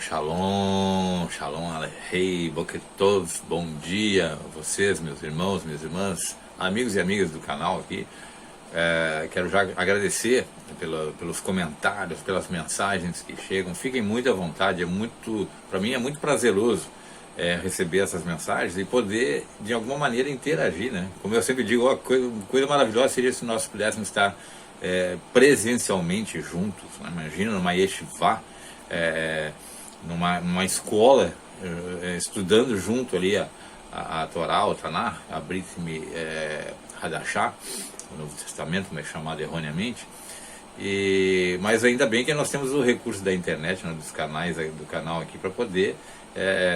Shalom, Shalom Aleichem, Boker Tov, bom dia a vocês, meus irmãos, minhas irmãs, amigos e amigas do canal aqui. Quero já agradecer pelos comentários, pelas mensagens que chegam. Fiquem muito à vontade, para mim é muito prazeroso receber essas mensagens e poder, de alguma maneira, interagir, né? Como eu sempre digo, coisa maravilhosa seria se nós pudéssemos estar presencialmente juntos, né? Imagina numa yeshiva, numa escola, estudando junto ali a Torá, o Taná, a Brit Hadashah, o Novo Testamento, mas chamado erroneamente. Mas ainda bem que nós temos o recurso da internet, né, dos canais do canal aqui, para poder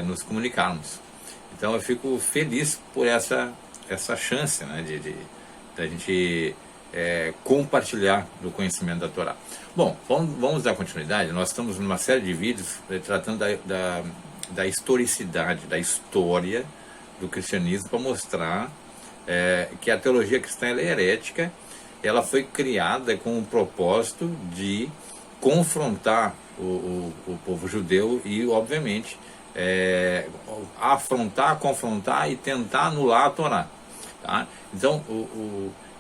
nos comunicarmos. Então eu fico feliz por essa chance, né, de a gente compartilhar do conhecimento da Torá. Bom, vamos dar continuidade. Nós estamos numa série de vídeos tratando da historicidade, da história do cristianismo, para mostrar que a teologia cristã ela é herética. Ela foi criada com o propósito de confrontar o povo judeu e, obviamente, afrontar, confrontar e tentar anular a Torá. Tá? Então,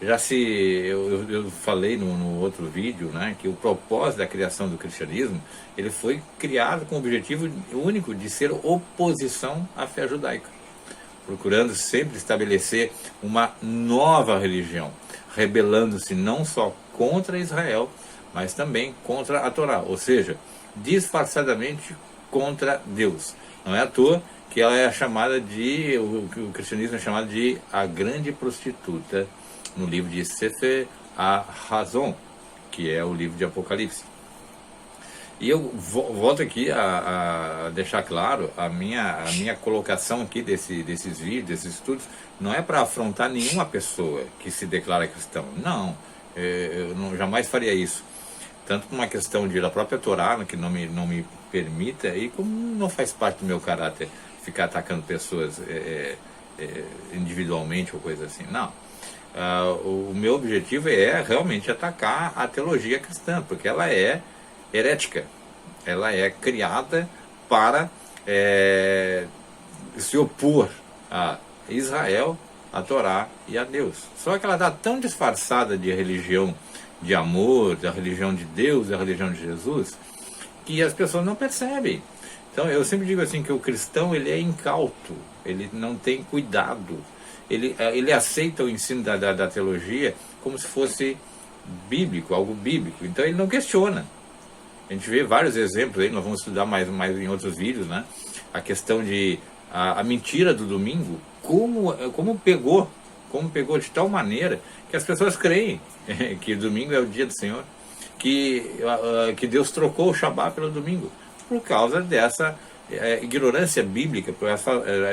eu falei no outro vídeo, né, que o propósito da criação do cristianismo ele foi criado com o objetivo único de ser oposição à fé judaica, procurando sempre estabelecer uma nova religião, rebelando-se não só contra Israel, mas também contra a Torá, ou seja, disfarçadamente contra Deus. Não é à toa que ela é chamada o cristianismo é chamado de a grande prostituta, no livro de Sefer HaHazon, que é o livro de Apocalipse. E eu volto aqui a deixar claro a minha colocação aqui desses vídeos, desses estudos, não é para afrontar nenhuma pessoa que se declara cristão. Não, eu jamais faria isso. Tanto por uma questão da própria Torá, que não me permita, e como não faz parte do meu caráter ficar atacando pessoas individualmente ou coisa assim. Não. O meu objetivo é realmente atacar a teologia cristã, porque ela é herética, ela é criada para se opor a Israel, a Torá e a Deus. Só que ela está tão disfarçada de religião de amor, da religião de Deus, da religião de Jesus, que as pessoas não percebem. Então eu sempre digo assim que o cristão ele é incauto, ele não tem cuidado. Ele aceita o ensino da teologia como se fosse bíblico, algo bíblico. Então ele não questiona. A gente vê vários exemplos aí, nós vamos estudar mais em outros vídeos, né? A questão de a mentira do domingo, como pegou de tal maneira que as pessoas creem que domingo é o dia do Senhor, que Deus trocou o Shabat pelo domingo, por causa dessa ignorância bíblica.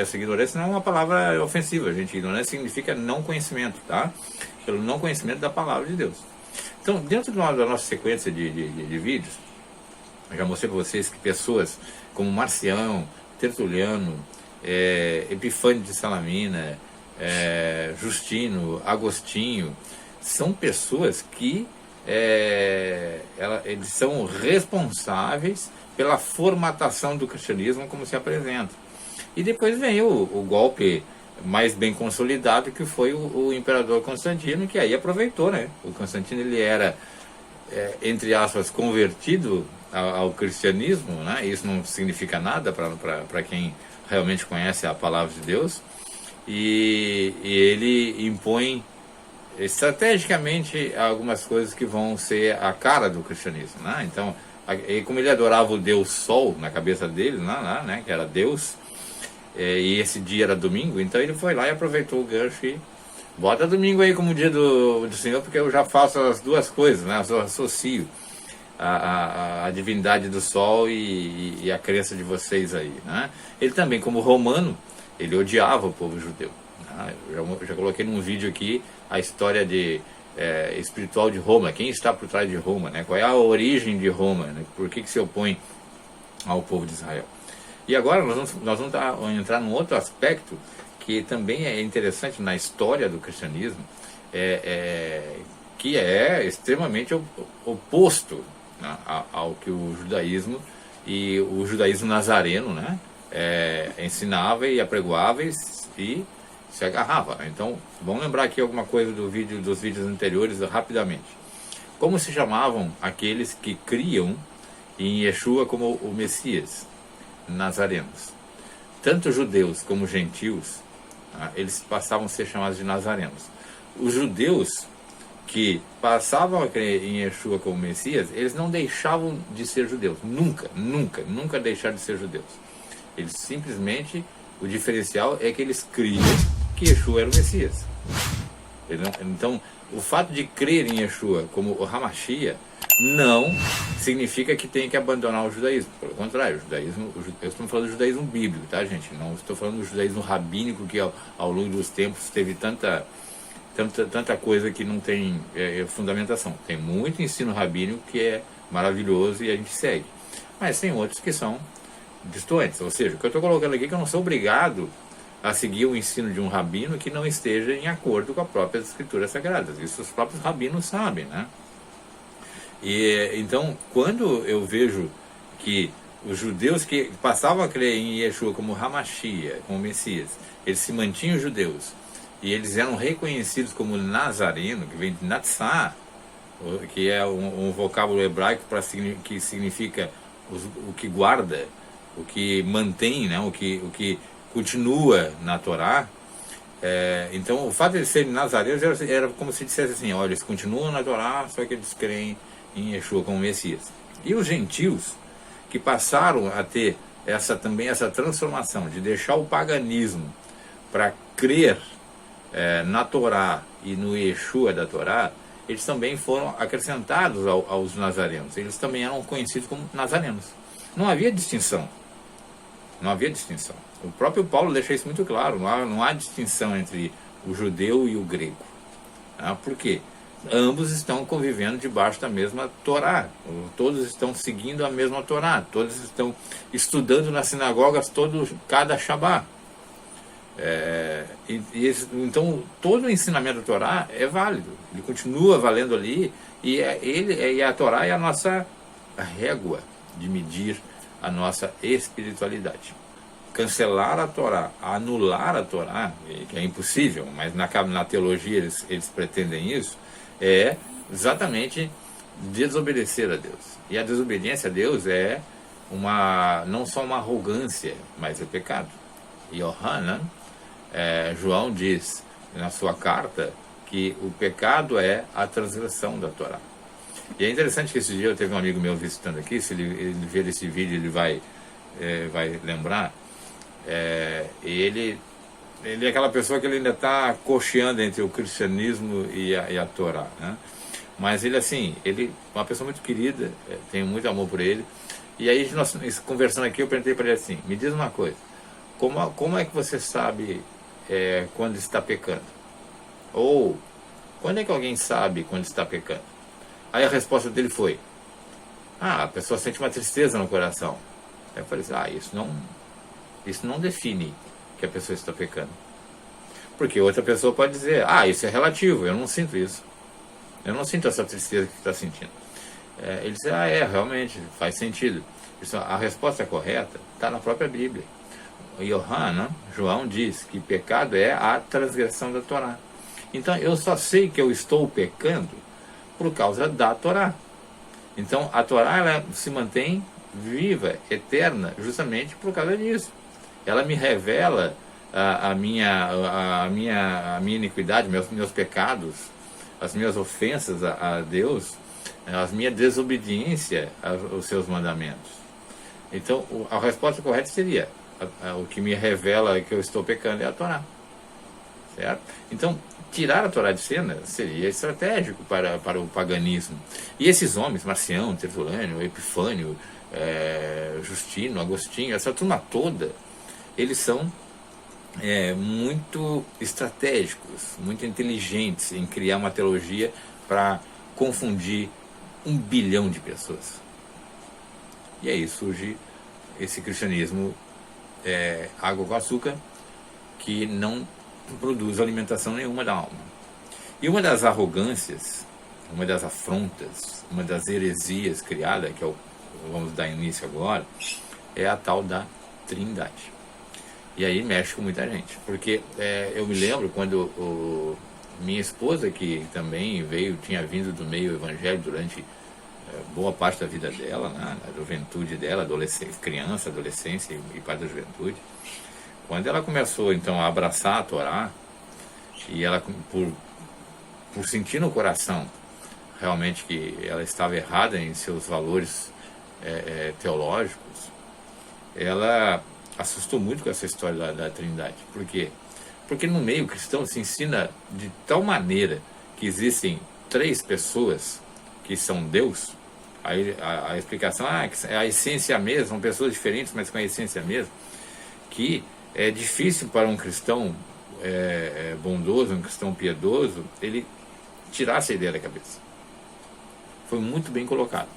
Essa ignorância não é uma palavra ofensiva, gente. Ignorância significa não conhecimento, tá? Pelo não conhecimento da palavra de Deus. Então, dentro da nossa sequência de vídeos, eu já mostrei para vocês que pessoas como Marcião, Tertuliano, Epifânio de Salamina, Justino, Agostinho, são pessoas que eles são responsáveis pela formatação do cristianismo como se apresenta. E depois vem o golpe mais bem consolidado, que foi o imperador Constantino, que aí aproveitou, né? O Constantino ele era, entre aspas, convertido ao cristianismo, né? Isso não significa nada para quem realmente conhece a palavra de Deus, e ele impõe estrategicamente algumas coisas que vão ser a cara do cristianismo, né? Então, como ele adorava o Deus Sol na cabeça dele, né, que era Deus, e esse dia era domingo, então ele foi lá e aproveitou o gancho e bota domingo aí como dia do Senhor, porque eu já faço as duas coisas, né? Eu associo a divindade do Sol e a crença de vocês aí, né? Ele também, como romano, ele odiava o povo judeu, né? Eu já coloquei num vídeo aqui a história espiritual de Roma, quem está por trás de Roma, né? Qual é a origem de Roma, né? Por que se opõe ao povo de Israel. E agora nós vamos entrar num outro aspecto que também é interessante na história do cristianismo, que é extremamente oposto, né, ao que o judaísmo e o judaísmo nazareno, né, ensinava e apregoava e se agarrava. Então, vamos lembrar aqui alguma coisa dos vídeos anteriores rapidamente. Como se chamavam aqueles que criam em Yeshua como o Messias? Nazarenos. Tanto judeus como gentios, eles passavam a ser chamados de nazarenos. Os judeus que passavam a crer em Yeshua como Messias, eles não deixavam de ser judeus. Nunca deixaram de ser judeus. Eles simplesmente, o diferencial é que eles criam que Yeshua era o Messias. Então, o fato de crer em Yeshua como o Hamashia não significa que tem que abandonar o judaísmo. Pelo contrário, eu estou falando do judaísmo bíblico, tá, gente? Não estou falando do judaísmo rabínico, que ao longo dos tempos teve tanta coisa que não tem fundamentação. Tem muito ensino rabínico que é maravilhoso e a gente segue. Mas tem outros que são distantes. Ou seja, o que eu estou colocando aqui é que eu não sou obrigado a seguir o ensino de um rabino que não esteja em acordo com as próprias escrituras sagradas. Isso os próprios rabinos sabem, né? E então, quando eu vejo que os judeus que passavam a crer em Yeshua como Hamashia, como Messias, eles se mantinham judeus e eles eram reconhecidos como nazareno, que vem de Natsah, que é um vocábulo hebraico que significa o que guarda, o que mantém, né? o que continua na Torá. Então, o fato de eles serem nazarenos era como se dissesse assim: olha, eles continuam na Torá, só que eles creem em Yeshua como Messias. E os gentios, que passaram a ter essa transformação de deixar o paganismo para crer na Torá e no Yeshua da Torá, eles também foram acrescentados aos nazarenos. Eles também eram conhecidos como nazarenos. Não havia distinção. Não havia distinção. O próprio Paulo deixa isso muito claro. Não há distinção entre o judeu e o grego. Por quê? Ambos estão convivendo debaixo da mesma Torá. Todos estão seguindo a mesma Torá. Todos estão estudando nas sinagogas cada Shabá. Então, todo o ensinamento da Torá é válido. Ele continua valendo ali. E a Torá é a nossa régua de medir a nossa espiritualidade. Cancelar a Torá, anular a Torá, que é impossível, mas na teologia eles pretendem isso, é exatamente desobedecer a Deus. E a desobediência a Deus é não só uma arrogância, mas é pecado. Yohanan, João diz na sua carta que o pecado é a transgressão da Torá. E é interessante que esse dia eu teve um amigo meu visitando aqui, se ele ver esse vídeo ele vai lembrar. Ele é aquela pessoa que ele ainda está cocheando entre o cristianismo e a Torá, né? Mas ele é uma pessoa muito querida, tenho muito amor por ele. E aí nós conversando aqui, eu perguntei para ele assim: me diz uma coisa, como é que você sabe quando está pecando? Ou quando é que alguém sabe quando está pecando? Aí a resposta dele foi: a pessoa sente uma tristeza no coração. Aí eu falei assim: isso não define que a pessoa está pecando. Porque outra pessoa pode dizer: isso é relativo, eu não sinto isso. Eu não sinto essa tristeza que você está sentindo. Ele diz: realmente, faz sentido. A resposta correta está na própria Bíblia. João diz que pecado é a transgressão da Torá. Então eu só sei que eu estou pecando por causa da Torá. Então a Torá ela se mantém viva, eterna, justamente por causa disso. Ela me revela a minha iniquidade, meus pecados, as minhas ofensas a Deus, a minha desobediência aos seus mandamentos. Então a resposta correta seria: o que me revela que eu estou pecando é a Torá. Certo? Então, tirar a Torá de cena seria estratégico para o paganismo. E esses homens, Marcião, Tertulânio, Epifânio, Justino, Agostinho, essa turma toda, eles são muito estratégicos, muito inteligentes em criar uma teologia para confundir 1 bilhão de pessoas. E aí surge esse cristianismo água com açúcar, que não produz alimentação nenhuma da alma. E uma das arrogâncias, uma das afrontas, uma das heresias criadas, que é vamos dar início agora, é a tal da Trindade. E aí mexe com muita gente, porque eu me lembro quando minha esposa, que também tinha vindo do meio evangélico durante boa parte da vida dela, né, na juventude dela, criança, adolescência e parte da juventude, quando ela começou então a abraçar a Torá, e ela, por sentir no coração realmente que ela estava errada em seus valores teológicos, ela assustou muito com essa história da Trindade. Por quê? Porque no meio cristão se ensina de tal maneira que existem 3 pessoas que são Deus. Aí a explicação é a essência mesma, são pessoas diferentes, mas com a essência mesma, que é difícil para um cristão bondoso, um cristão piedoso, ele tirar essa ideia da cabeça. Foi muito bem colocado.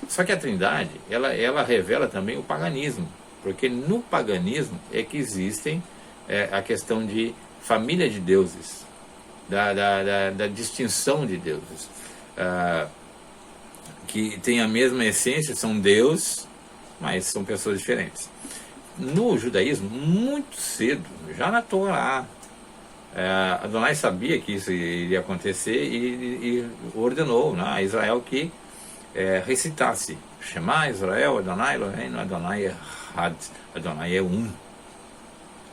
Só que a Trindade, ela revela também o paganismo, porque no paganismo é que existem a questão de família de deuses, da distinção de deuses, que tem a mesma essência, são Deus, mas são pessoas diferentes. No judaísmo, muito cedo, já na Torá, Adonai sabia que isso iria acontecer e ordenou, né, a Israel que recitasse Shema Israel, Adonai Eloheinu, Adonai Echad, Adonai é um.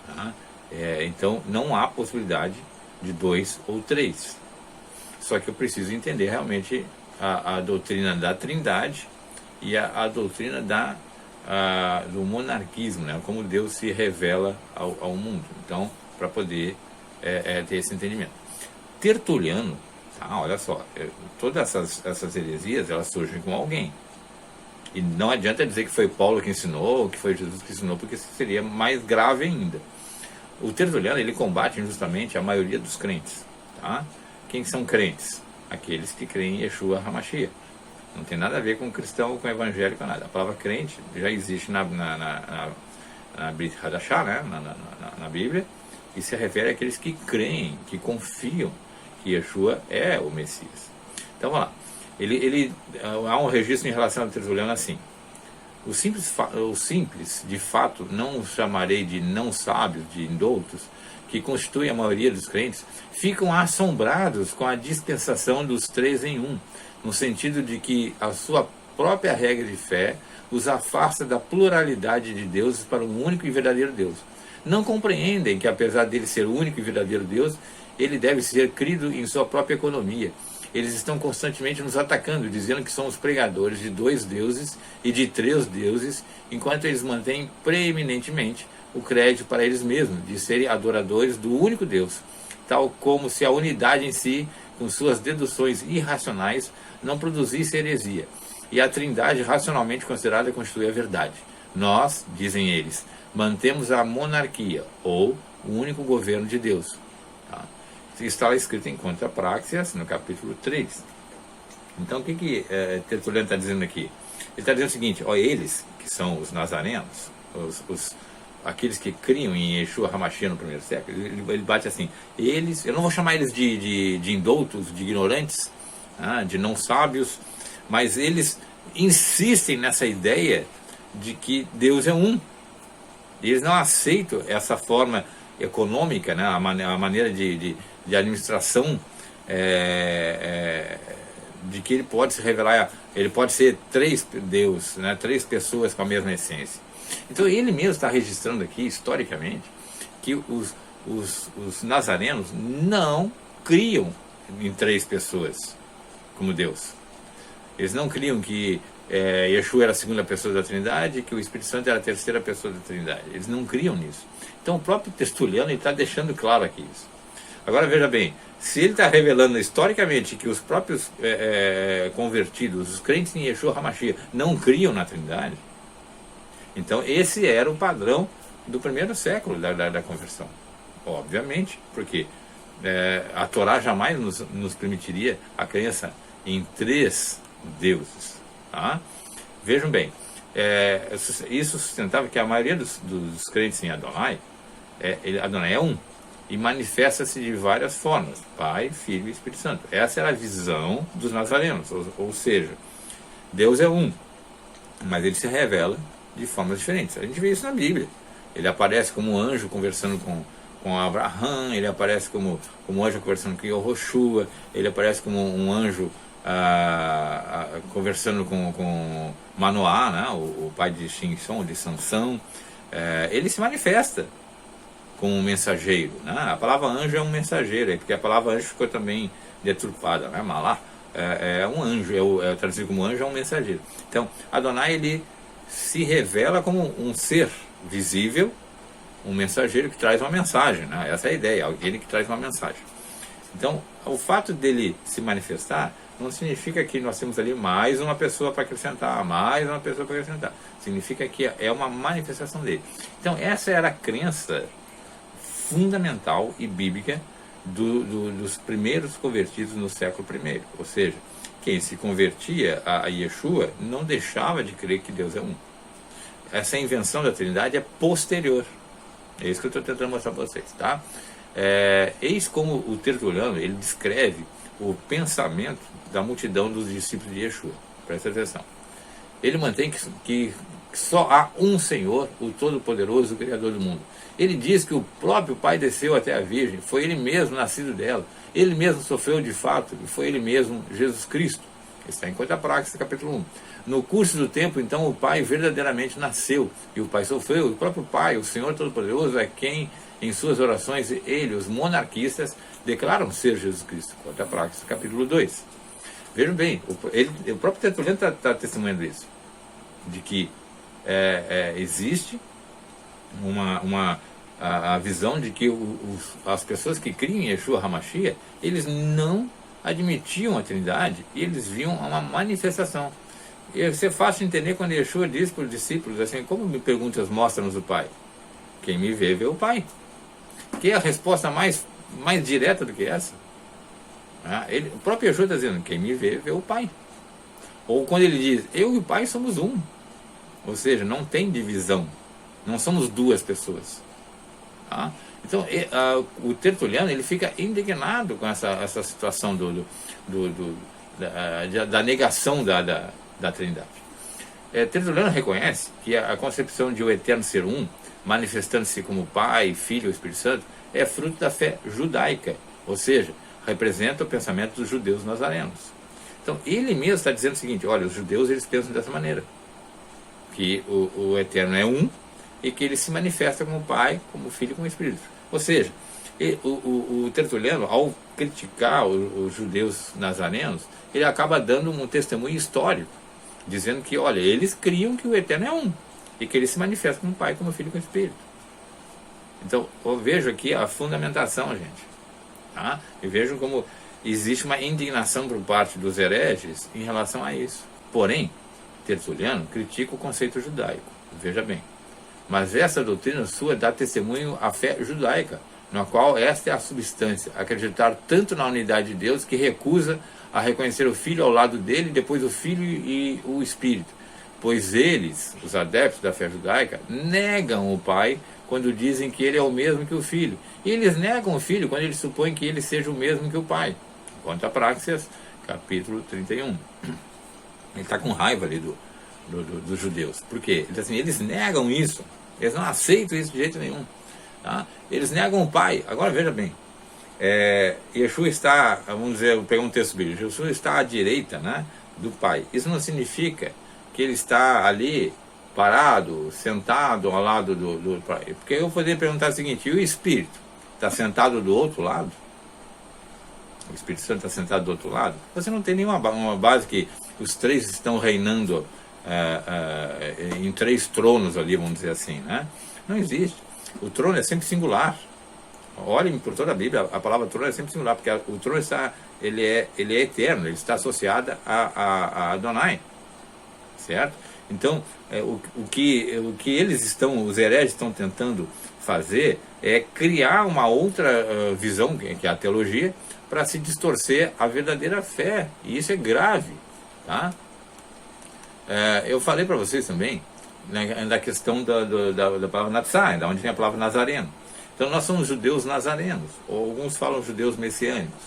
Tá? Então não há possibilidade de 2 ou 3. Só que eu preciso entender realmente a doutrina da Trindade e a doutrina do monarquismo, né? Como Deus se revela ao mundo. Então, para poder ter esse entendimento. Tertuliano, tá? Olha só, todas essas heresias, elas surgem com alguém. E não adianta dizer que foi Paulo que ensinou, ou que foi Jesus que ensinou, porque isso seria mais grave ainda. O Tertuliano, ele combate injustamente a maioria dos crentes. Tá? Quem são crentes? Aqueles que creem em Yeshua HaMashiach. Não tem nada a ver com cristão, com evangélico, nada. A palavra crente já existe na Brit Hadashah, né? na Bíblia, e se refere àqueles que creem, que confiam que Yeshua é o Messias. Então, vamos lá. Há um registro em relação ao Tertuliano assim: o simples, de fato, não os chamarei de não sábios, de indoutos, que constituem a maioria dos crentes, ficam assombrados com a dispensação dos 3 em 1, no sentido de que a sua própria regra de fé os afasta da pluralidade de deuses para um único e verdadeiro Deus. Não compreendem que, apesar dele ser o único e verdadeiro Deus, ele deve ser crido em sua própria economia. Eles estão constantemente nos atacando, dizendo que somos pregadores de 2 deuses e de 3 deuses, enquanto eles mantêm preeminentemente o crédito para eles mesmos, de serem adoradores do único Deus, tal como se a unidade em si, com suas deduções irracionais, não produzisse heresia, e a Trindade racionalmente considerada constitui a verdade. Nós, dizem eles, mantemos a monarquia, ou o único governo de Deus. Tá? Isso está escrito em Contra Praxeas, no capítulo 3. Então, o que Tertuliano está dizendo aqui? Ele está dizendo o seguinte: eles, que são os nazarenos, aqueles que criam em Yeshua HaMashiach no primeiro século, ele bate assim: eles, eu não vou chamar eles de indoutos, de ignorantes, de não sábios, mas eles insistem nessa ideia de que Deus é um. Eles não aceitam essa forma econômica, né, a maneira de administração, de que ele pode se revelar, ele pode ser 3 deuses, né, 3 pessoas com a mesma essência. Então ele mesmo está registrando aqui, historicamente, que os nazarenos não criam em 3 pessoas como Deus. Eles não criam que Yeshua era a segunda pessoa da Trindade, que o Espírito Santo era a terceira pessoa da Trindade. Eles não criam nisso. Então o próprio Tertuliano está deixando claro aqui isso. Agora veja bem, se ele está revelando historicamente que os próprios convertidos, os crentes em Yeshua HaMashiach, não criam na Trindade, então esse era o padrão do primeiro século da conversão. Obviamente, porque a Torá jamais nos permitiria a crença em 3 deuses. Tá? Vejam bem, isso sustentava que a maioria dos crentes em Adonai, Adonai é um, e manifesta-se de várias formas: Pai, Filho e Espírito Santo. Essa era a visão dos nazarenos, ou seja, Deus é um. mas ele se revela de formas diferentes. A gente vê isso na Bíblia. Ele aparece como um anjo conversando com Abraão, ele aparece como anjo conversando com Yehoshua, ele aparece como um anjo conversando com Manoá, né, o pai de Shinson, de Sansão. Ele se manifesta como um mensageiro, né? A palavra anjo é um mensageiro, porque a palavra anjo ficou também deturpada, né? Malá é um anjo, traduzido como anjo, é um mensageiro. Então, Adonai, ele se revela como um ser visível, um mensageiro que traz uma mensagem, né? Essa é a ideia, alguém que traz uma mensagem. Então, o fato dele se manifestar não significa que nós temos ali mais uma pessoa para acrescentar, mais uma pessoa para acrescentar. Significa que é uma manifestação dele. Então, essa era a crença fundamental e bíblica dos primeiros convertidos no século I. Ou seja, quem se convertia a Yeshua não deixava de crer que Deus é um. Essa invenção da Trindade é posterior. É isso que eu estou tentando mostrar para vocês, tá? Eis como o Tertuliano, ele descreve o pensamento da multidão dos discípulos de Yeshua. Presta atenção. Ele mantém que só há um Senhor, o Todo-Poderoso, o Criador do mundo. Ele diz que o próprio Pai desceu até a Virgem, foi ele mesmo nascido dela, ele mesmo sofreu de fato, e foi ele mesmo, Jesus Cristo. Está em Conta Praxis, capítulo 1. No curso do tempo, então, o Pai verdadeiramente nasceu, e o Pai sofreu. O próprio Pai, o Senhor Todo-Poderoso, é quem, em suas orações, ele, os monarquistas, declaram ser Jesus Cristo. Conta Praxis, capítulo 2. Vejam bem, o próprio Tertuliano está testemunhando isso, de que existe a visão de que as pessoas que criam em Yeshua HaMashiach, eles não admitiam a Trindade e eles viam uma manifestação. E isso é fácil de entender quando Yeshua diz para os discípulos assim: como me perguntas, mostra-nos o Pai? Quem me vê, vê o Pai. Que é a resposta mais direta do que essa. O próprio Yeshua está dizendo: quem me vê, vê o Pai. Ou quando ele diz: eu e o Pai somos um. Ou seja, não tem divisão. Não somos duas pessoas. Tá? Então, o Tertuliano, ele fica indignado com essa situação da negação da Trindade. Tertuliano reconhece que a concepção de o Eterno ser um, manifestando-se como Pai, Filho e Espírito Santo, é fruto da fé judaica, ou seja, representa o pensamento dos judeus nazarenos. Então, ele mesmo está dizendo o seguinte: olha, os judeus, eles pensam dessa maneira, que o Eterno é um, e que ele se manifesta como Pai, como Filho e como Espírito. Ou seja, o Tertuliano, ao criticar os judeus nazarenos, ele acaba dando um testemunho histórico, dizendo que, olha, eles criam que o Eterno é um, e que ele se manifesta como Pai, como Filho e como Espírito. Então, eu vejo aqui a fundamentação, gente. Tá? E vejam como existe uma indignação por parte dos hereges em relação a isso. Porém, Tertuliano critica o conceito judaico. Veja bem. Mas essa doutrina sua dá testemunho à fé judaica, na qual esta é a substância: acreditar tanto na unidade de Deus que recusa a reconhecer o Filho ao lado dele, depois o Filho e o Espírito. Pois eles, os adeptos da fé judaica, negam o Pai quando dizem que ele é o mesmo que o Filho. E eles negam o Filho quando eles supõem que ele seja o mesmo que o Pai. Conta Praxis, capítulo 31. Ele está com raiva ali dos judeus. Por quê? Ele diz assim: eles negam isso, eles não aceitam isso de jeito nenhum. Tá? Eles negam o Pai. Agora veja bem, Yeshua está, vamos dizer, vou pegar um texto bíblico, Yeshua está à direita, né, do Pai. Isso não significa que ele está ali parado, sentado ao lado do Pai. Porque eu poderia perguntar o seguinte: e o Espírito está sentado do outro lado? O Espírito Santo está sentado do outro lado? Você não tem nenhuma uma base que os três estão reinando em três tronos ali, vamos dizer assim, né? Não existe. O trono é sempre singular. Olhem por toda a Bíblia, a palavra trono é sempre singular, porque o trono ele é eterno, ele está associado a Adonai, certo? Então, o que os hereges estão tentando fazer é criar uma outra visão, que é a teologia, para se distorcer a verdadeira fé, e isso é grave, tá? Eu falei para vocês também, né, da questão da palavra Natsai, da onde vem a palavra Nazareno. Então nós somos judeus nazarenos, ou alguns falam judeus messiânicos,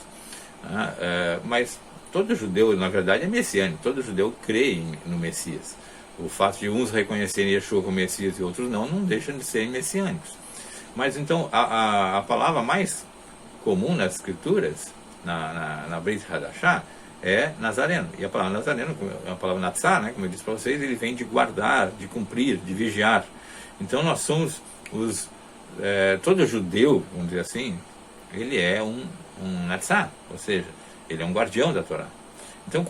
mas todo judeu, na verdade, é messiânico, todo judeu crê no Messias. O fato de uns reconhecerem Yeshua como Messias e outros não deixam de serem messiânicos. Mas então, a palavra mais comum nas escrituras, na Brit Hadashah, é Nazareno. E a palavra Nazareno, a palavra Natsar, né, como eu disse para vocês, ele vem de guardar, de cumprir, de vigiar. Então nós somos todo judeu, vamos dizer assim, ele é um Natsar, ou seja, ele é um guardião da Torá. Então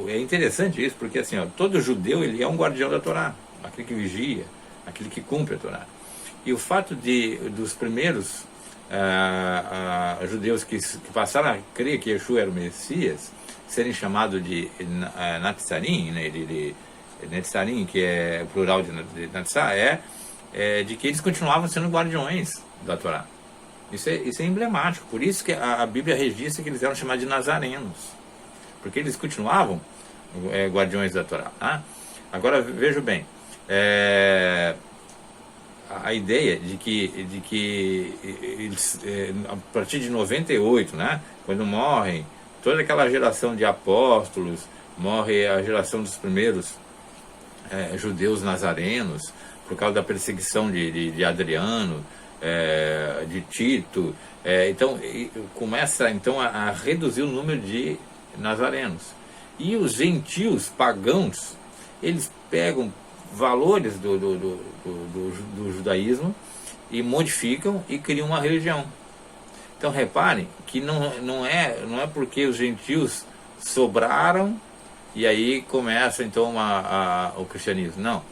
é interessante isso, porque assim, todo judeu ele é um guardião da Torá, aquele que vigia, aquele que cumpre a Torá. E o fato dos primeiros judeus que passaram a crer que Yeshua era o Messias, serem chamados de Natsarim, né, Netzarim, que é plural de Natsar, de que eles continuavam sendo guardiões da Torá. Isso é emblemático, por isso que a Bíblia registra que eles eram chamados de nazarenos, porque eles continuavam guardiões da Torá. Tá? Agora, veja bem, a ideia de que eles, a partir de 98, né, quando morrem toda aquela geração de apóstolos, morre a geração dos primeiros judeus nazarenos, por causa da perseguição de Adriano, de Tito, então começa então a reduzir o número de nazarenos. E os gentios pagãos, eles pegam valores do judaísmo e modificam e criam uma religião. Então reparem que não é porque os gentios sobraram e aí começa então o cristianismo. Não.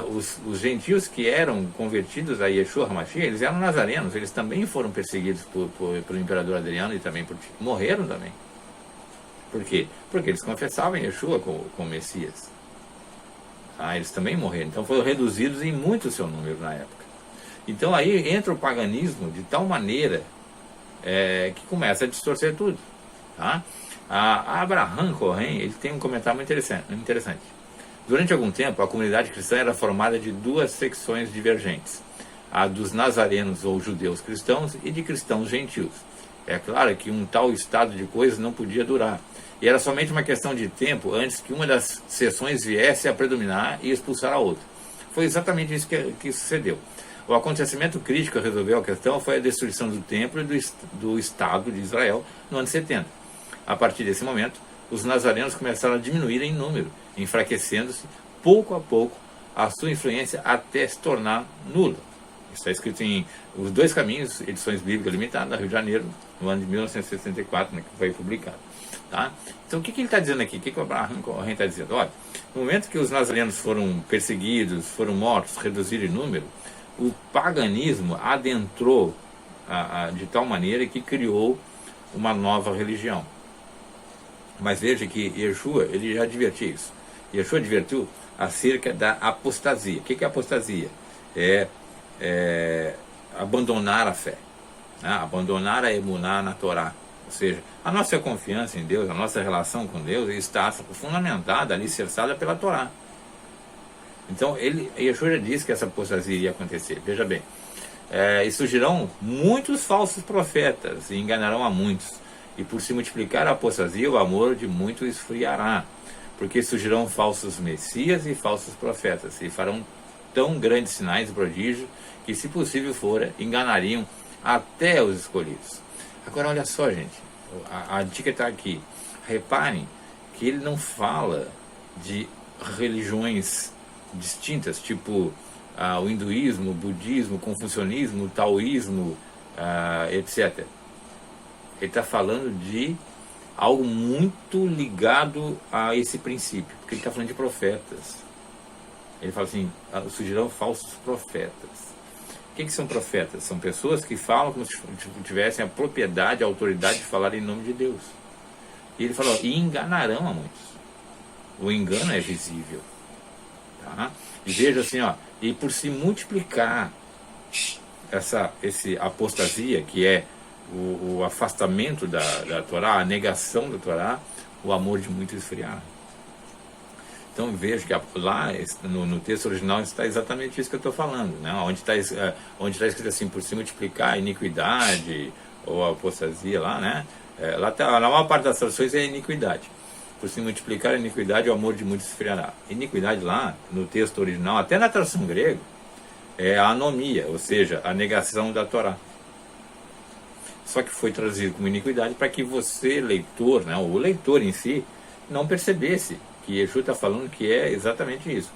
Os gentios que eram convertidos a Yeshua HaMashiach, eles eram nazarenos, eles também foram perseguidos pelo imperador Adriano e também morreram também. Por quê? Porque eles confessavam Yeshua como Messias. Eles também morreram, então foram reduzidos em muito o seu número na época. Então aí entra o paganismo de tal maneira que começa a distorcer tudo. Tá? A Abraham Cohen, ele tem um comentário muito interessante. Durante algum tempo, a comunidade cristã era formada de duas secções divergentes: a dos nazarenos ou judeus cristãos e de cristãos gentios. É claro que um tal estado de coisas não podia durar, e era somente uma questão de tempo antes que uma das seções viesse a predominar e expulsar a outra. Foi exatamente isso que sucedeu. O acontecimento crítico que resolveu a questão foi a destruição do templo e do Estado de Israel no ano 70. A partir desse momento, os nazarenos começaram a diminuir em número, enfraquecendo-se pouco a pouco a sua influência até se tornar nula. Isso está escrito em Os Dois Caminhos, edições bíblicas limitadas, Rio de Janeiro, no ano de 1964, né, que foi publicado. Tá? Então o que ele está dizendo aqui? O que o Abraham Cohen está dizendo? Olha, no momento que os nazarenos foram perseguidos, foram mortos, reduzidos em número, o paganismo adentrou de tal maneira que criou uma nova religião. Mas veja que Yeshua, ele já advertiu isso. Yeshua advertiu acerca da apostasia. O que é apostasia? Abandonar a fé, né? Abandonar a emuná na Torá. Ou seja, a nossa confiança em Deus, a nossa relação com Deus está fundamentada, alicerçada pela Torá. Então, Yeshua já disse que essa apostasia ia acontecer. Veja bem, e surgirão muitos falsos profetas e enganarão a muitos. E por se multiplicar a apostasia, o amor de muitos esfriará. Porque surgirão falsos messias e falsos profetas, e farão tão grandes sinais e prodígios que, se possível for, enganariam até os escolhidos. Agora, olha só, gente, a dica está aqui. Reparem que ele não fala de religiões distintas, tipo o hinduísmo, o budismo, o confucionismo, o taoísmo, etc. Ele está falando de algo muito ligado a esse princípio, porque ele está falando de profetas. Ele fala assim: surgirão falsos profetas. O que são profetas? São pessoas que falam como se tivessem a propriedade, a autoridade de falar em nome de Deus. E ele falou: e enganarão a muitos. O engano é visível. Tá? E veja assim, e por se multiplicar essa apostasia, que é o afastamento da Torá, a negação da Torá, o amor de muitos esfriar. Então veja que lá no texto original está exatamente isso que eu estou falando, né? Onde está escrito assim: por se multiplicar a iniquidade ou a apostasia lá, né? Lá a maior parte das traduções é iniquidade. por se multiplicar a iniquidade, o amor de muitos esfriará. Iniquidade lá, no texto original, até na tradução grega, é a anomia, ou seja, a negação da Torá. Só que foi traduzido como iniquidade para que você, leitor, né, o leitor em si, não percebesse que Yeshua está falando que é exatamente isso.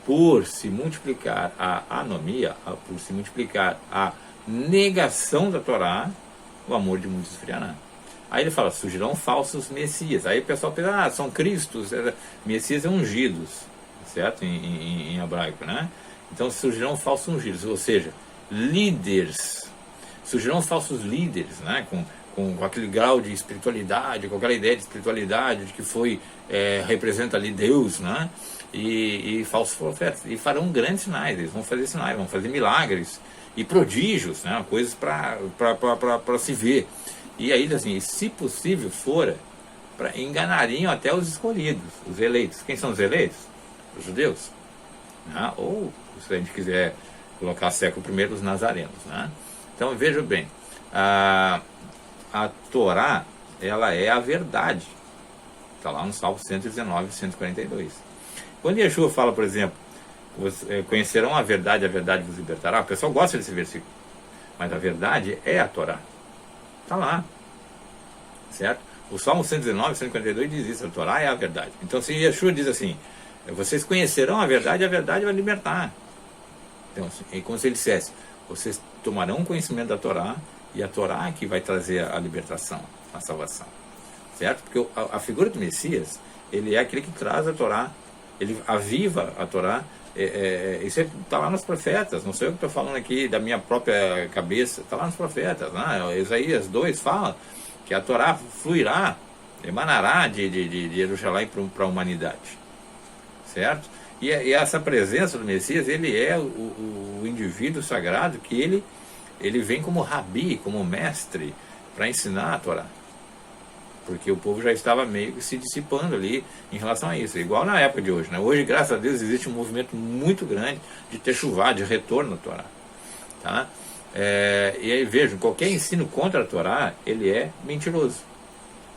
Por se multiplicar a anomia, por se multiplicar a negação da Torá, o amor de muitos esfriará. Aí ele fala, surgirão falsos messias. Aí o pessoal pensa, são cristos, messias é ungidos, certo? Em hebraico, né? Então surgirão falsos ungidos, ou seja, líderes. Surgirão falsos líderes, né? Com aquele grau de espiritualidade, com aquela ideia de espiritualidade, de que representa ali Deus, né? E falsos profetas. E farão grandes sinais, eles vão fazer sinais, vão fazer milagres e prodígios, né? Coisas para se ver. E aí, assim, se possível fora, enganariam até os escolhidos, os eleitos. Quem são os eleitos? Os judeus. Né? Ou, se a gente quiser colocar século I, os nazarenos. Né? Então, veja bem, a Torá, ela é a verdade. Está lá no Salmo 119, 142. Quando Yeshua fala, por exemplo, conhecerão a verdade vos libertará, o pessoal gosta desse versículo. Mas a verdade é a Torá. Está lá, certo? O Salmo 119, 142 diz isso, a Torá é a verdade. Então, se Yeshua diz assim, vocês conhecerão a verdade vai libertar. Então, é como se ele dissesse, vocês tomarão conhecimento da Torá, e a Torá é que vai trazer a libertação, a salvação, certo? Porque a figura do Messias, ele é aquele que traz a Torá, ele aviva a Torá. Isso está lá nos profetas, não sei eu que estou falando aqui da minha própria cabeça, está lá nos profetas, né? Isaías 2 fala que a Torá fluirá, emanará de Jerusalém para a humanidade, certo? E essa presença do Messias, ele é o indivíduo sagrado que ele vem como rabi, como mestre, para ensinar a Torá. Porque o povo já estava meio que se dissipando ali em relação a isso. Igual na época de hoje, né? Hoje, graças a Deus, existe um movimento muito grande de techuvá, de retorno à Torá. Tá? E aí vejam, qualquer ensino contra a Torá, ele é mentiroso.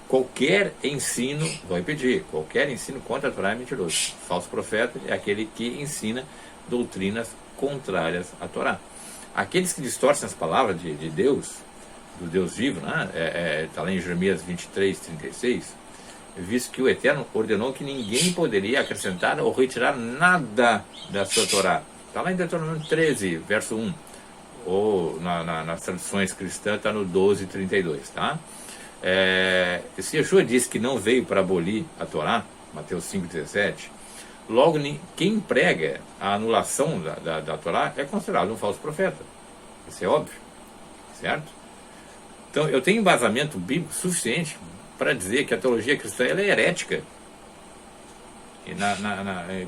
Qualquer ensino, vou repetir, qualquer ensino contra a Torá é mentiroso. Falso profeta é aquele que ensina doutrinas contrárias à Torá. Aqueles que distorcem as palavras de Deus, do Deus vivo, né? Está lá em Jeremias 23, 36, visto que o Eterno ordenou que ninguém poderia acrescentar ou retirar nada da sua Torá. Está lá em Deuteronômio 13, verso 1, ou nas traduções cristãs está no 12, 32, tá? Se Yeshua disse que não veio para abolir a Torá, Mateus 5, 17, logo quem prega a anulação da Torá é considerado um falso profeta. Isso é óbvio, certo? Então, eu tenho embasamento bíblico suficiente para dizer que a teologia cristã ela é herética. E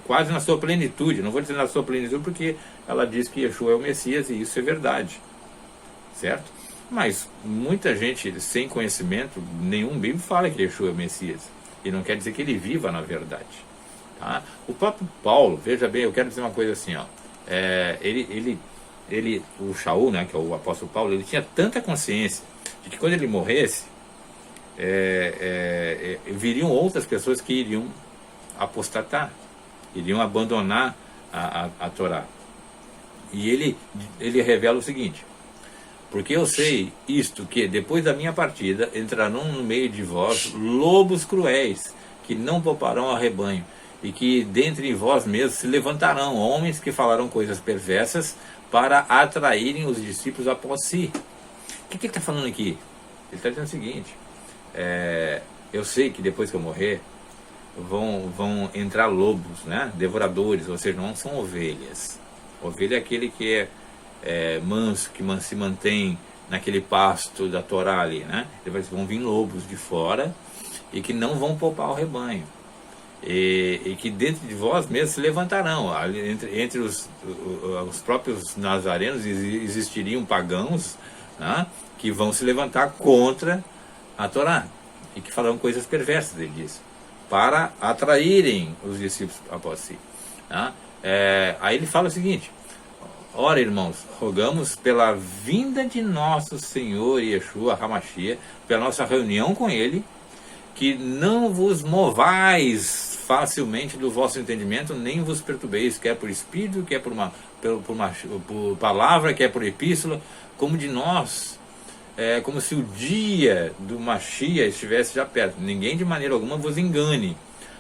quase na sua plenitude. Não vou dizer na sua plenitude porque ela diz que Yeshua é o Messias e isso é verdade. Certo? Mas muita gente sem conhecimento nenhum bíblico fala que Yeshua é o Messias. E não quer dizer que ele viva na verdade. Tá? O próprio Paulo, veja bem, eu quero dizer uma coisa assim, ó. O Shaul, né, que é o apóstolo Paulo, ele tinha tanta consciência de que quando ele morresse, viriam outras pessoas que iriam apostatar, iriam abandonar a Torá. E ele revela o seguinte: porque eu sei isto, que depois da minha partida entrarão no meio de vós lobos cruéis, que não pouparão ao rebanho, e que dentre vós mesmos se levantarão homens que falarão coisas perversas para atraírem os discípulos após si. O que ele está falando aqui? Ele está dizendo o seguinte: eu sei que depois que eu morrer vão entrar lobos, né? Devoradores, ou seja, não são ovelhas. Ovelha é aquele que é manso, que se mantém naquele pasto da Torá ali, né? Depois vão vir lobos de fora e que não vão poupar o rebanho. E que dentro de vós mesmos se levantarão. Entre os próprios nazarenos existiriam pagãos, né, que vão se levantar contra a Torá e que falarão coisas perversas, ele diz, para atraírem os discípulos após si. Né? Aí ele fala o seguinte: ora, irmãos, rogamos pela vinda de nosso Senhor Yeshua HaMashiach, pela nossa reunião com ele, que não vos movais facilmente do vosso entendimento, nem vos perturbeis, quer por espírito, quer por palavra, quer por epístola, como de nós, como se o dia do Mashiach estivesse já perto. Ninguém de maneira alguma vos engane,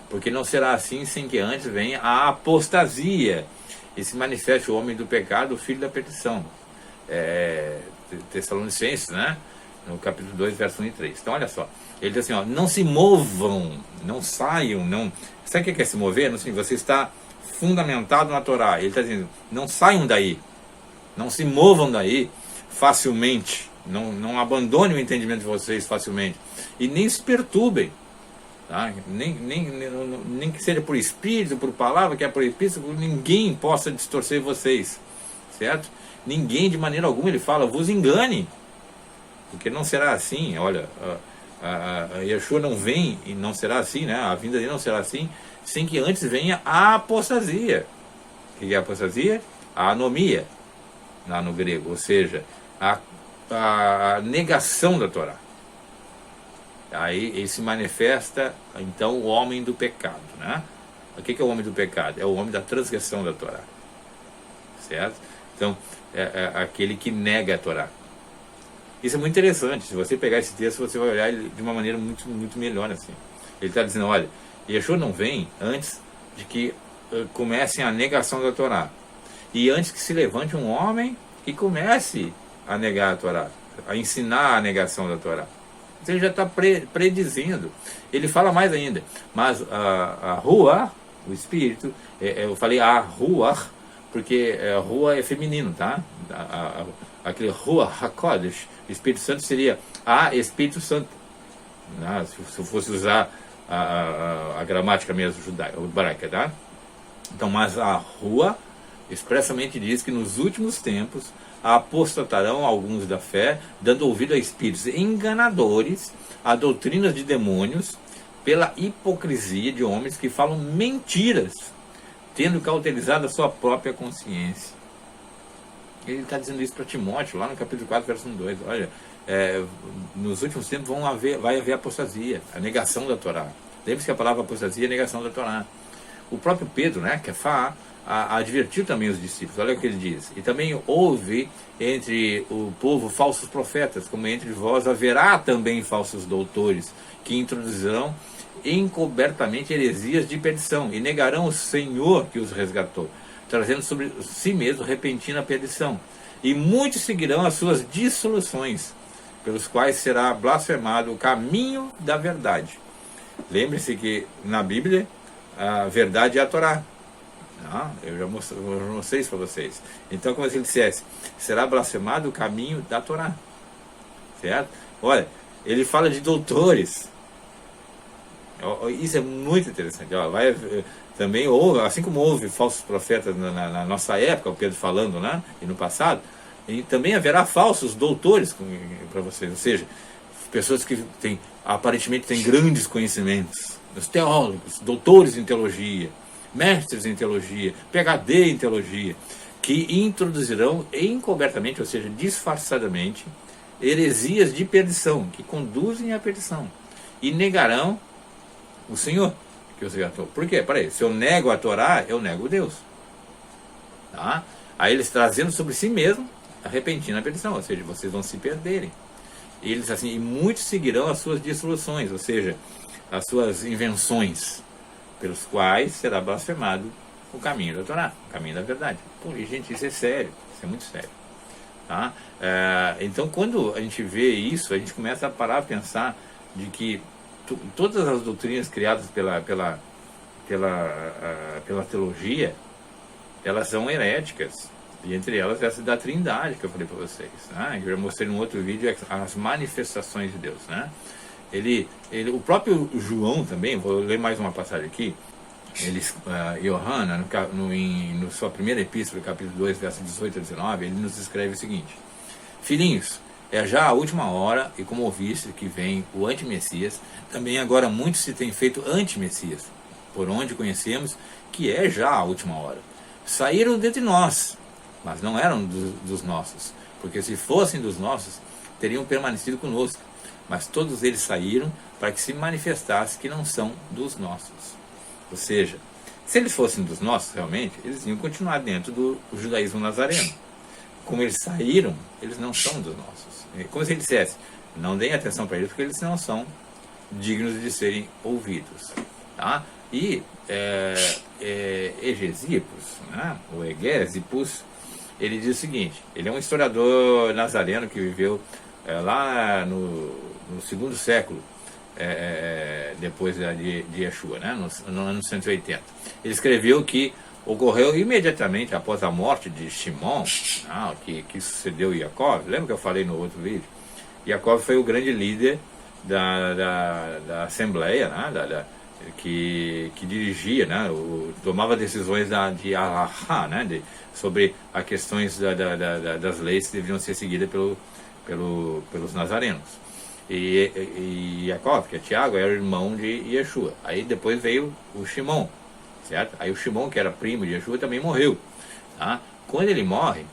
porque não será assim sem que antes venha a apostasia e se manifeste o homem do pecado, o filho da perdição. Tessalonicenses, né? No capítulo 2, verso 1 e 3. Então olha só, ele diz assim, ó, não se movam, não saiam, não... Sabe o que é se mover? Assim, você está fundamentado na Torá. Ele está dizendo, não saiam daí, não se movam daí facilmente, não abandonem o entendimento de vocês facilmente, e nem se perturbem, tá? Nem que seja por espírito, por palavra, que é por epístola, ninguém possa distorcer vocês, certo? Ninguém de maneira alguma, ele fala, vos engane, porque não será assim. Olha, a Yeshua não vem e não será assim, né? A vinda dele não será assim, sem que antes venha a apostasia. O que é a apostasia? A anomia, lá no grego, ou seja, a negação da Torá. Aí ele se manifesta, então, o homem do pecado, né? O que é o homem do pecado? É o homem da transgressão da Torá, certo? Então, é aquele que nega a Torá. Isso é muito interessante. Se você pegar esse texto, você vai olhar ele de uma maneira muito, muito melhor, assim. Ele está dizendo, olha, Yeshua não vem antes de que comecem a negação da Torá, e antes que se levante um homem que comece a negar a Torá, a ensinar a negação da Torá. Então ele já está predizendo. Ele fala mais ainda, mas a Ruach, o Espírito, eu falei a Ruach, porque Ruach é feminino, tá? Aquele Ruach HaKodesh, Espírito Santo, seria a Espírito Santo, né? Se eu fosse usar a gramática mesmo judaica, tá? Então, mas a Ruach expressamente diz que nos últimos tempos apostatarão alguns da fé, dando ouvido a espíritos enganadores, a doutrinas de demônios, pela hipocrisia de homens que falam mentiras, tendo cauterizado a sua própria consciência. Ele está dizendo isso para Timóteo, lá no capítulo 4, verso 1 e 2. Olha, nos últimos tempos vai haver apostasia, a negação da Torá. Lembre-se que a palavra apostasia é a negação da Torá. O próprio Pedro, né, Kefá, advertiu também os discípulos. Olha o que ele diz: e também houve entre o povo falsos profetas, como entre vós haverá também falsos doutores, que introduzirão encobertamente heresias de perdição, e negarão o Senhor que os resgatou, trazendo sobre si mesmo repentina perdição. E muitos seguirão as suas dissoluções, pelos quais será blasfemado o caminho da verdade. Lembre-se que na Bíblia a verdade é a Torá. Eu já mostrei isso para vocês. Então, como se ele dissesse, será blasfemado o caminho da Torá, certo? Olha, ele fala de doutores. Isso é muito interessante. Também houve, assim como houve falsos profetas na nossa época, o Pedro falando, né, e no passado, e também haverá falsos doutores para vocês, ou seja, pessoas que aparentemente têm grandes conhecimentos, os teólogos, doutores em teologia, mestres em teologia, PhD em teologia, que introduzirão encobertamente, ou seja, disfarçadamente, heresias de perdição, que conduzem à perdição, e negarão o Senhor que os resgatou. Por quê? Peraí, se eu nego a Torá, eu nego Deus. Tá? Aí eles trazendo sobre si mesmo a repentina perdição, ou seja, vocês vão se perderem. E eles assim, e muitos seguirão as suas dissoluções, ou seja, as suas invenções, pelos quais será blasfemado o caminho da Torá, o caminho da verdade. Pô, e gente, isso é sério, isso é muito sério. Tá? Então, quando a gente vê isso, a gente começa a parar a pensar de que todas as doutrinas criadas pela teologia, elas são heréticas, e entre elas essa da Trindade que eu falei para vocês, né? Eu já mostrei num outro vídeo as manifestações de Deus, né? O próprio João também, vou ler mais uma passagem aqui, Yohana, no sua primeira epístola, capítulo 2, versos 18 a 19, ele nos escreve o seguinte: filhinhos, é já a última hora, e como ouviste que vem o anti-Messias, também agora muitos se têm feito anti-Messias, por onde conhecemos que é já a última hora. Saíram dentre nós, mas não eram dos nossos, porque se fossem dos nossos, teriam permanecido conosco. mas todos eles saíram para que se manifestasse que não são dos nossos. Ou seja, se eles fossem dos nossos realmente, eles iam continuar dentro do judaísmo nazareno. Como eles saíram, eles não são dos nossos. É como se ele dissesse, não deem atenção para eles, porque eles não são dignos de serem ouvidos. Tá? E Egésipos, né? O Egésipos, ele diz o seguinte, ele é um historiador nazareno que viveu lá no segundo século, depois de Yeshua, né? no ano 180. Ele escreveu que ocorreu imediatamente após a morte de Shimon, que sucedeu Yaakov. Lembra que eu falei no outro vídeo? Yaakov foi o grande líder da Assembleia, né? que dirigia, né? Tomava decisões de Alahá, né? Sobre as questões das leis que deviam ser seguidas pelos nazarenos. E Yaakov, que é Tiago, era o irmão de Yeshua. Aí depois veio o Shimon, certo? Aí o Shimon, que era primo de Yeshua, também morreu. Tá? Quando ele morre,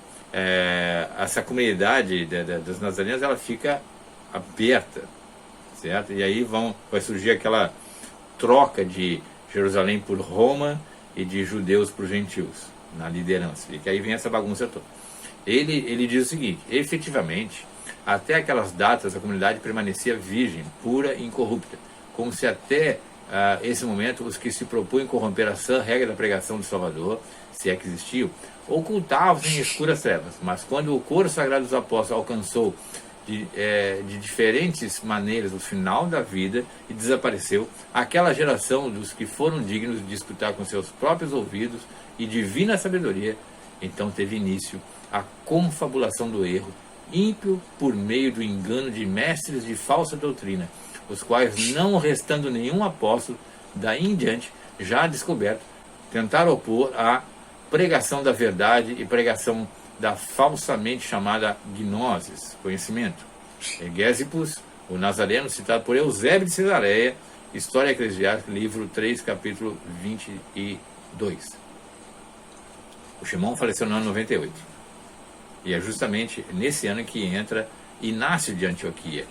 essa comunidade dos nazarenos, ela fica aberta, certo? E aí vai surgir aquela troca de Jerusalém por Roma e de judeus por gentios na liderança. E que aí vem essa bagunça toda. Ele diz o seguinte, efetivamente, até aquelas datas a comunidade permanecia virgem, pura e incorrupta, como se até esse momento os que se propunham corromper a sã regra da pregação do Salvador, se é que existiu, ocultavam-se em escuras trevas. Mas quando o coro sagrado dos apóstolos alcançou de diferentes maneiras o final da vida e desapareceu, aquela geração dos que foram dignos de escutar com seus próprios ouvidos e divina sabedoria, então teve início a confabulação do erro, ímpio por meio do engano de mestres de falsa doutrina, os quais, não restando nenhum apóstolo, daí em diante, já descoberto, tentaram opor a pregação da verdade e pregação da falsamente chamada gnosis, conhecimento. Egésipos, o nazareno, citado por Eusébio de Cesareia, História Eclesiástica, livro 3, capítulo 22. O Shimon faleceu no ano 98. E é justamente nesse ano que entra Inácio de Antioquia,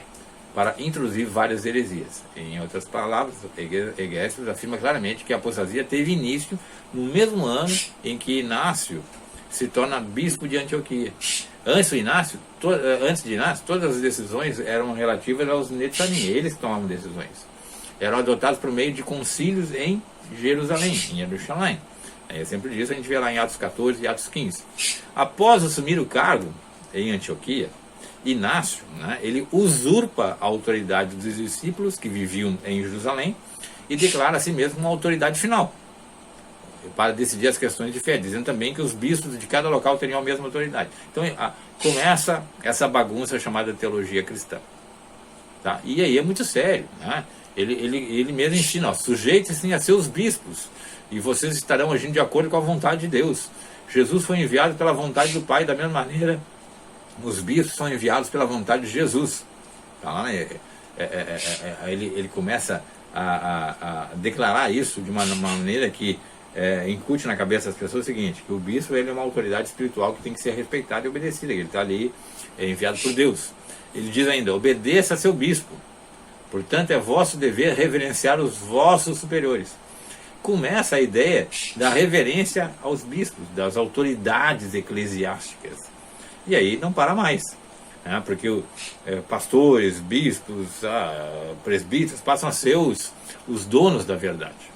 para introduzir várias heresias. Em outras palavras, Egésipos afirma claramente que a apostasia teve início no mesmo ano em que Inácio se torna bispo de Antioquia. Antes de Inácio, todas as decisões eram relativas aos Netzanim, eles que tomavam decisões. Eram adotadas por meio de concílios em Jerusalém, em Jerusalém. Exemplo disso a gente vê lá em Atos 14 e Atos 15. Após assumir o cargo em Antioquia, Inácio, né, ele usurpa a autoridade dos discípulos que viviam em Jerusalém e declara a si mesmo uma autoridade final para decidir as questões de fé, dizendo também que os bispos de cada local teriam a mesma autoridade. Então começa essa bagunça chamada teologia cristã. Tá? E aí é muito sério. Né? Ele mesmo ensina, sujeitem-se a seus bispos e vocês estarão agindo de acordo com a vontade de Deus. Jesus foi enviado pela vontade do Pai, da mesma maneira os bispos são enviados pela vontade de Jesus. Tá? Ele começa a declarar isso de uma maneira que incute na cabeça das pessoas o seguinte, que o bispo ele é uma autoridade espiritual que tem que ser respeitada e obedecida, ele está ali enviado por Deus. Ele diz ainda, obedeça a seu bispo, portanto é vosso dever reverenciar os vossos superiores. Começa a ideia da reverência aos bispos, das autoridades eclesiásticas, e aí não para mais, né? Porque pastores, bispos, presbíteros passam a ser os donos da verdade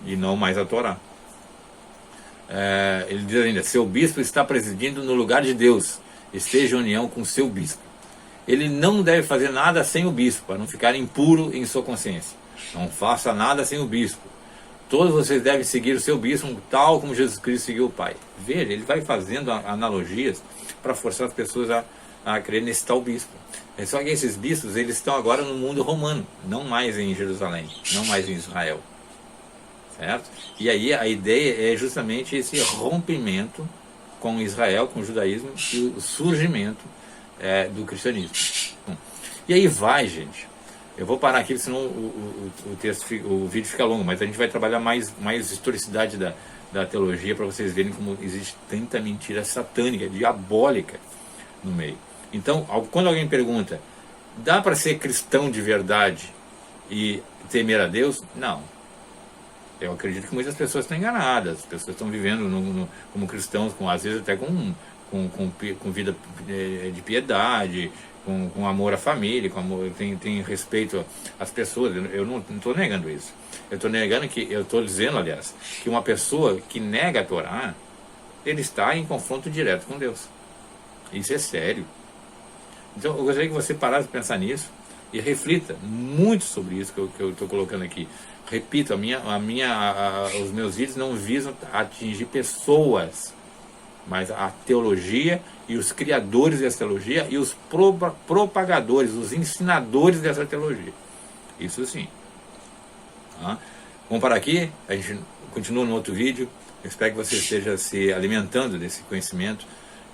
e não mais a Torá. Ele diz ainda, seu bispo está presidindo no lugar de Deus, esteja em união com seu bispo. Ele não deve fazer nada sem o bispo, para não ficar impuro em sua consciência. Não faça nada sem o bispo. Todos vocês devem seguir o seu bispo, tal como Jesus Cristo seguiu o Pai. Veja, ele vai fazendo analogias para forçar as pessoas a crer nesse tal bispo. Só que esses bispos, eles estão agora no mundo romano, não mais em Jerusalém, não mais em Israel. Certo? E aí a ideia é justamente esse rompimento com Israel, com o judaísmo e o surgimento do cristianismo. E aí vai, gente. Eu vou parar aqui, senão o vídeo fica longo, mas a gente vai trabalhar mais historicidade da teologia para vocês verem como existe tanta mentira satânica, diabólica no meio. Então, quando alguém pergunta, Dá para ser cristão de verdade e temer a Deus? Não. Eu acredito que muitas pessoas estão enganadas. As pessoas estão vivendo como cristãos, às vezes até com vida de piedade, com amor à família, tem respeito às pessoas. Eu não estou negando isso. Eu estou dizendo, aliás, que uma pessoa que nega a Torá, ele está em confronto direto com Deus. Isso é sério. Então eu gostaria que você parasse de pensar nisso e reflita muito sobre isso que eu estou colocando aqui. Repito, os meus vídeos não visam atingir pessoas, mas a teologia e os criadores dessa teologia e os propagadores, os ensinadores dessa teologia. Isso sim. Tá? Vamos parar aqui, a gente continua no outro vídeo. Eu espero que você esteja se alimentando desse conhecimento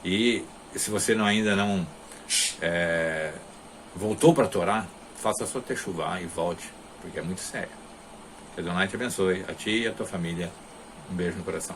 e se você ainda não voltou para a Torá, faça a sua techuvá e volte, porque é muito sério. Que Adonai te abençoe, a ti e a tua família. Um beijo no coração.